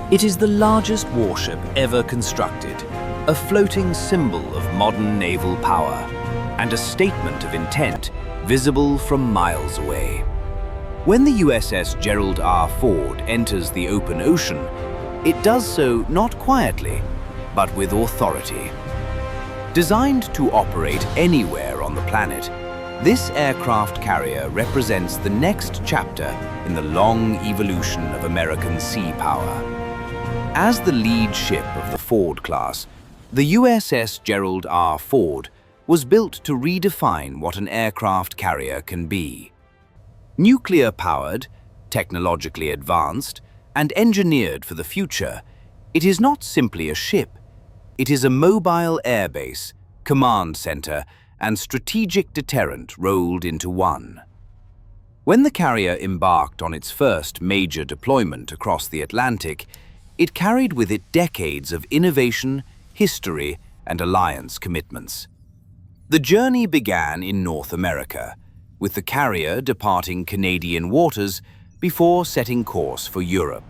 It is the largest warship ever constructed, a floating symbol of modern naval power, and a statement of intent visible from miles away. When the USS Gerald R. Ford enters the open ocean, it does so not quietly, but with authority. Designed to operate anywhere on the planet, this aircraft carrier represents the next chapter in the long evolution of American sea power. As the lead ship of the Ford class, the USS Gerald R. Ford was built to redefine what an aircraft carrier can be. Nuclear-powered, technologically advanced, and engineered for the future, it is not simply a ship. It is a mobile airbase, command center, and strategic deterrent rolled into one. When the carrier embarked on its first major deployment across the Atlantic, it carried with it decades of innovation, history, and alliance commitments. The journey began in North America, with the carrier departing Canadian waters before setting course for Europe.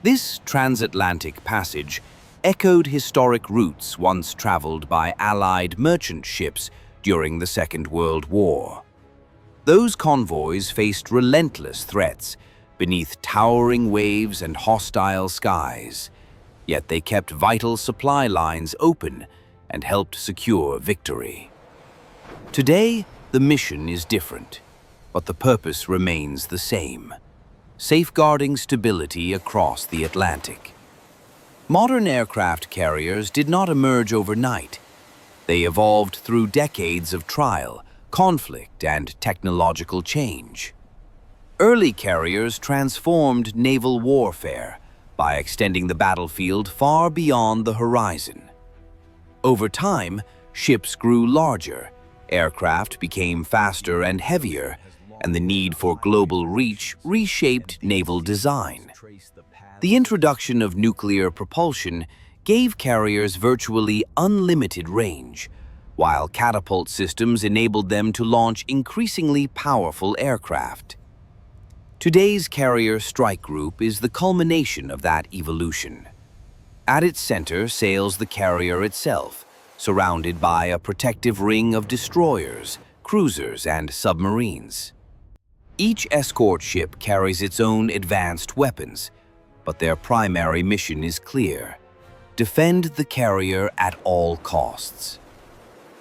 This transatlantic passage echoed historic routes once traveled by Allied merchant ships during the Second World War. Those convoys faced relentless threats beneath towering waves and hostile skies, yet they kept vital supply lines open and helped secure victory. Today, the mission is different, but the purpose remains the same: safeguarding stability across the Atlantic. Modern aircraft carriers did not emerge overnight. They evolved through decades of trial, conflict, and technological change. Early carriers transformed naval warfare by extending the battlefield far beyond the horizon. Over time, ships grew larger, aircraft became faster and heavier, and the need for global reach reshaped naval design. The introduction of nuclear propulsion gave carriers virtually unlimited range, while catapult systems enabled them to launch increasingly powerful aircraft. Today's carrier strike group is the culmination of that evolution. At its center sails the carrier itself, surrounded by a protective ring of destroyers, cruisers, and submarines. Each escort ship carries its own advanced weapons, but their primary mission is clear: defend the carrier at all costs.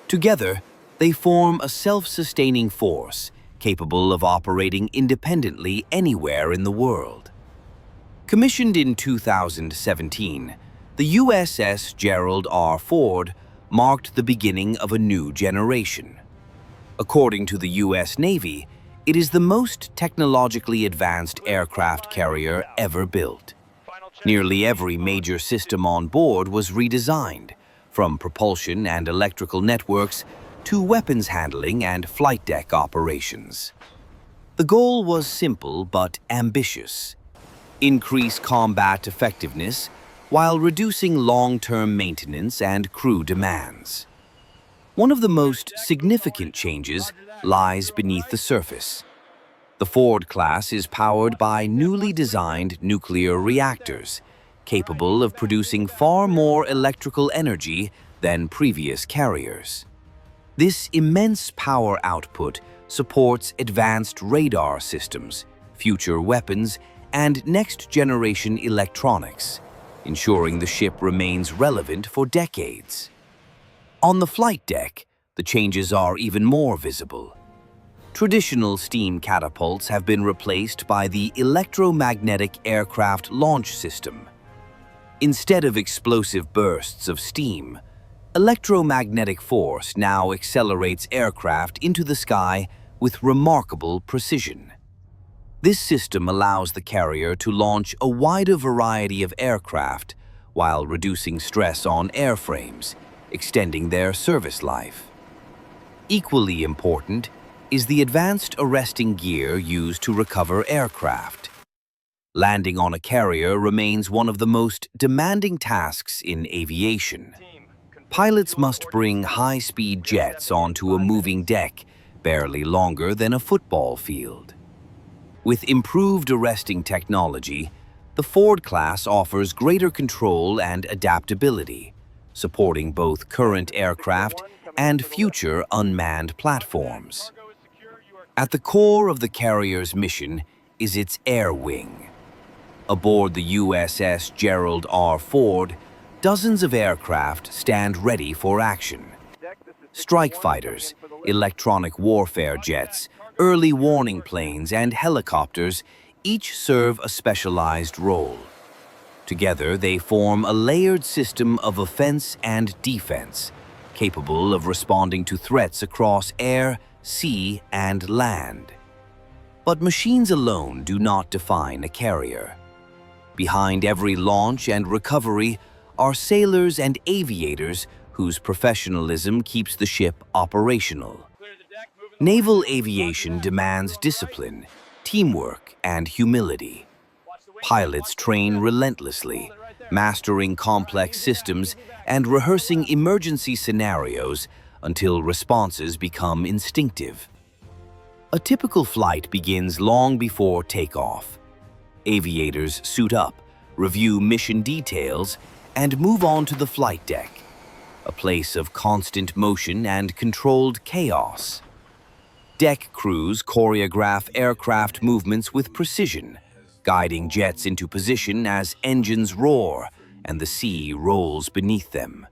Together, they form a self-sustaining force capable of operating independently anywhere in the world. Commissioned in 2017, the USS Gerald R. Ford marked the beginning of a new generation. According to the U.S. Navy, it is the most technologically advanced aircraft carrier ever built. Nearly every major system on board was redesigned, from propulsion and electrical networks to weapons handling and flight deck operations. The goal was simple but ambitious: increase combat effectiveness while reducing long-term maintenance and crew demands. One of the most significant changes lies beneath the surface. The Ford class is powered by newly designed nuclear reactors, capable of producing far more electrical energy than previous carriers. This immense power output supports advanced radar systems, future weapons, and next-generation electronics, ensuring the ship remains relevant for decades. On the flight deck, the changes are even more visible. Traditional steam catapults have been replaced by the electromagnetic aircraft launch system. Instead of explosive bursts of steam, electromagnetic force now accelerates aircraft into the sky with remarkable precision. This system allows the carrier to launch a wider variety of aircraft while reducing stress on airframes, extending their service life. Equally important is the advanced arresting gear used to recover aircraft. Landing on a carrier remains one of the most demanding tasks in aviation. Pilots must bring high-speed jets onto a moving deck barely longer than a football field. With improved arresting technology, The Ford class offers greater control and adaptability, supporting both current aircraft and future unmanned platforms. At the core of the carrier's mission is its air wing. Aboard the USS Gerald R. Ford, dozens of aircraft stand ready for action. Strike fighters, electronic warfare jets, early warning planes, and helicopters each serve a specialized role. Together, they form a layered system of offense and defense, capable of responding to threats across air, sea, and land. But machines alone do not define a carrier. Behind every launch and recovery are sailors and aviators whose professionalism keeps the ship operational. Naval aviation demands discipline, teamwork, and humility. Pilots train relentlessly, mastering complex systems and rehearsing emergency scenarios until responses become instinctive. A typical flight begins long before takeoff. Aviators suit up, review mission details, and move on to the flight deck, a place of constant motion and controlled chaos. Deck crews choreograph aircraft movements with precision, guiding jets into position as engines roar and the sea rolls beneath them.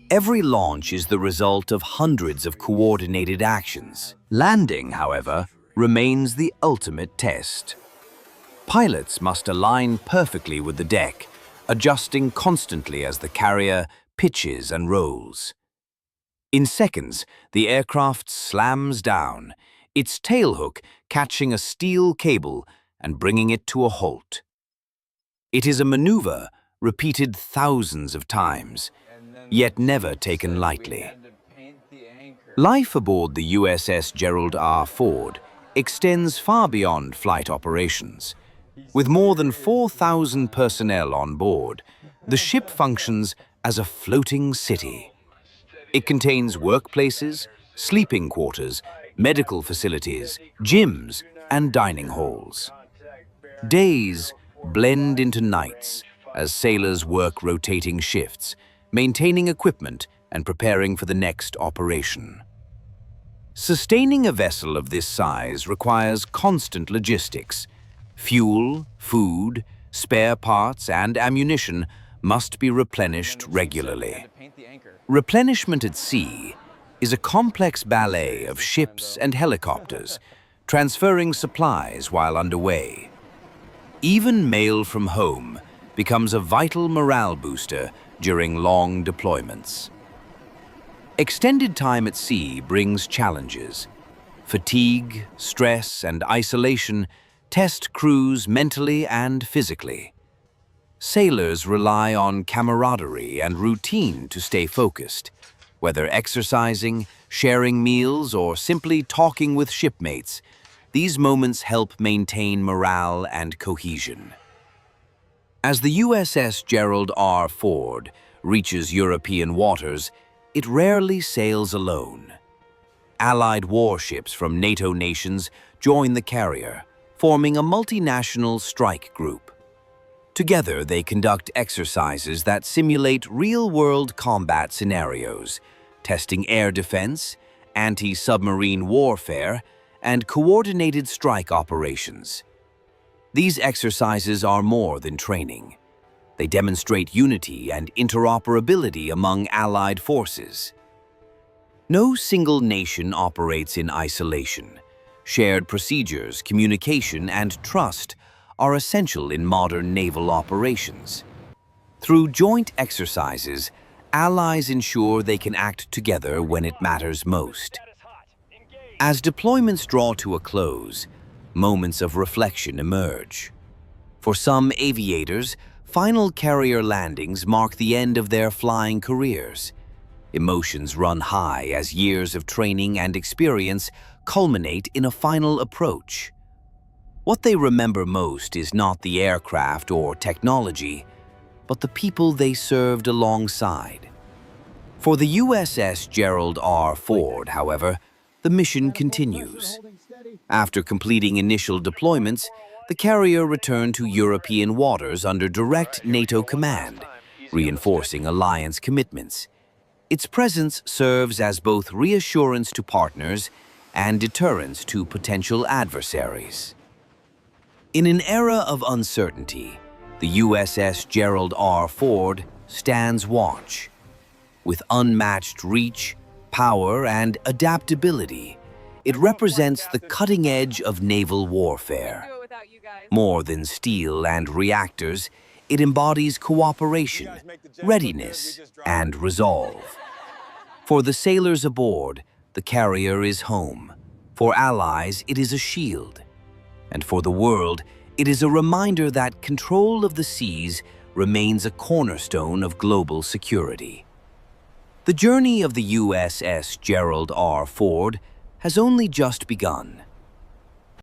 Every launch is the result of hundreds of coordinated actions. Landing, however, remains the ultimate test. Pilots must align perfectly with the deck, adjusting constantly as the carrier pitches and rolls. In seconds, the aircraft slams down, its tailhook catching a steel cable and bringing it to a halt. It is a maneuver repeated thousands of times, yet never taken lightly. Life aboard the USS Gerald R. Ford extends far beyond flight operations. With more than 4,000 personnel on board, the ship functions as a floating city. It contains workplaces, sleeping quarters, medical facilities, gyms, and dining halls. Days blend into nights as sailors work rotating shifts, maintaining equipment and preparing for the next operation. Sustaining a vessel of this size requires constant logistics. Fuel, food, spare parts, and ammunition must be replenished regularly. Replenishment at sea is a complex ballet of ships and helicopters, transferring supplies while underway. Even mail from home becomes a vital morale booster during long deployments. Extended time at sea brings challenges. Fatigue, stress, and isolation test crews mentally and physically. Sailors rely on camaraderie and routine to stay focused, whether exercising, sharing meals, or simply talking with shipmates. These moments help maintain morale and cohesion. As the USS Gerald R. Ford reaches European waters, it rarely sails alone. Allied warships from NATO nations join the carrier, forming a multinational strike group. Together, they conduct exercises that simulate real-world combat scenarios, testing air defense, anti-submarine warfare, and coordinated strike operations. These exercises are more than training. They demonstrate unity and interoperability among allied forces. No single nation operates in isolation. Shared procedures, communication, and trust are essential in modern naval operations. Through joint exercises, allies ensure they can act together when it matters most. As deployments draw to a close, moments of reflection emerge. For some aviators, final carrier landings mark the end of their flying careers. Emotions run high as years of training and experience culminate in a final approach. What they remember most is not the aircraft or technology, but the people they served alongside. For the USS Gerald R. Ford, however, the mission continues. After completing initial deployments, the carrier returned to European waters under direct NATO command, reinforcing alliance commitments. Its presence serves as both reassurance to partners and deterrence to potential adversaries. In an era of uncertainty, the USS Gerald R. stands watch. With unmatched reach, power, and adaptability, it represents the cutting edge of naval warfare. More than steel and reactors, it embodies cooperation, readiness, and resolve. For the sailors aboard, the carrier is home. For allies, it is a shield. And for the world, it is a reminder that control of the seas remains a cornerstone of global security. The journey of the USS Gerald R. has only just begun.